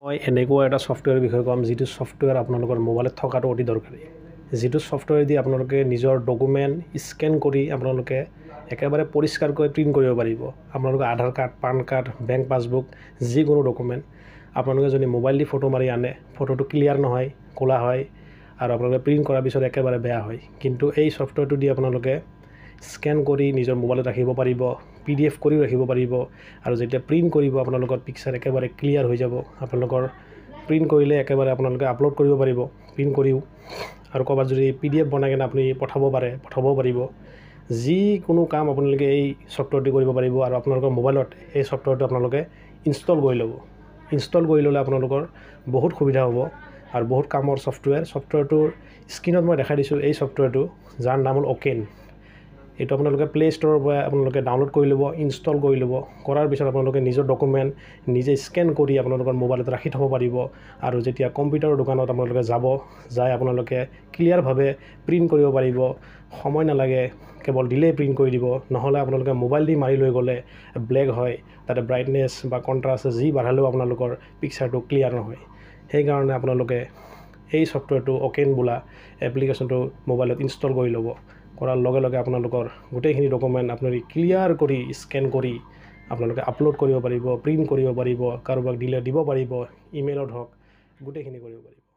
মই এনেকুৱা এটা ছফ্টৱেৰৰ বিষয়ে ক'ম যিটো ছফ্টৱেৰ আপোনালোকৰ মোবাইলত থকাটো অতি দৰকাৰী। যিটো ছফ্টৱেৰ দি আপোনালোকে নিজৰ ডকুমেণ্ট স্কেন কৰি আপোনালোকে একেবাৰে পৰিষ্কাৰকৈ প্ৰিণ্ট কৰিব পাৰিব। আপোনালোকে Aadhaar card, PAN card, bank passbook যিকোনো ডকুমেণ্ট আপোনালোকে যদি মোবাইল দি ফটো মাৰি আনে, ফটোটো ক্লিয়াৰ নহয়, ক'লা হয় আৰু আপোনালোকে প্ৰিণ্ট কৰাৰ পিছত একেবাৰে বেয়া হয়। কিন্তু এই ছফ্টৱেৰটো দি আপোনালোকে স্কেন কৰি নিজৰ মোবাইলত ৰাখিব পাৰিব, PDF কৰিও ৰাখিব পাৰিব আৰু যেতিয়া প্ৰিণ্ট কৰিব আপোনালোকৰ পিকচাৰ একেবাৰে ক্লিয়াৰ হৈ যাব। আপোনালোকৰ প্ৰিণ্ট কৰিলে একেবাৰে আপোনালোকে আপলোড কৰিব পাৰিব প্ৰিণ্ট কৰিও, আৰু ক'ৰবাত যদি PDF বনাই কিনে আপুনি পঠাবও পাৰিব। যিকোনো কাম আপোনালোকে এই ছফ্টৱেৰটো কৰিব পাৰিব আৰু আপোনালোকৰ মোবাইলত এই ছফ্টৱেৰটো আপোনালোকে ইনষ্টল কৰি ল'ব। ইনষ্টল কৰি ল'লে আপোনালোকৰ বহুত সুবিধা হ'ব আৰু বহুত কামৰ ছফ্টৱেৰটোৰ স্ক্ৰীনত মই দেখাই দিছোঁ এই ছফ্টৱেৰটো, যাৰ নাম হ'ল অ'কেন। এইটো আপোনালোকে প্লে ষ্ট'ৰৰ পৰা আপোনালোকে ডাউনলোড কৰি ল'ব, ইনষ্টল কৰি ল'ব। কৰাৰ পিছত আপোনালোকে নিজৰ ডকুমেণ্ট নিজে স্কেন কৰি আপোনালোকৰ মোবাইলত ৰাখি থ'ব পাৰিব আৰু যেতিয়া কম্পিউটাৰৰ দোকানত আপোনালোকে যাই আপোনালোকে ক্লিয়াৰভাৱে প্ৰিণ্ট কৰিব পাৰিব। সময় নালাগে, কেৱল দিলেই প্ৰিণ্ট কৰি দিব। নহ'লে আপোনালোকে মোবাইল দি মাৰি লৈ গ'লে ব্লেক হয়, তাতে ব্ৰাইটনেছ বা কণ্ট্ৰাষ্ট যি বাঢ়ালেও আপোনালোকৰ পিকচাৰটো ক্লিয়াৰ নহয়। সেইকাৰণে আপোনালোকে এই ছফ্টৱেৰটো অ'কেন বোলা এপ্লিকেশ্যনটো মোবাইলত ইনষ্টল কৰি ল'ব। কৰাৰ লগে লগে আপোনালোকৰ গোটেইখিনি ডকুমেণ্ট আপোনালোকে ক্লিয়াৰ কৰি স্কেন কৰি আপোনালোকে আপলোড কৰিব পাৰিব, প্ৰিণ্ট কৰিব পাৰিব, কাৰোবাক দিলে দিব পাৰিব, ইমেইলত হওক, গোটেইখিনি কৰিব পাৰিব।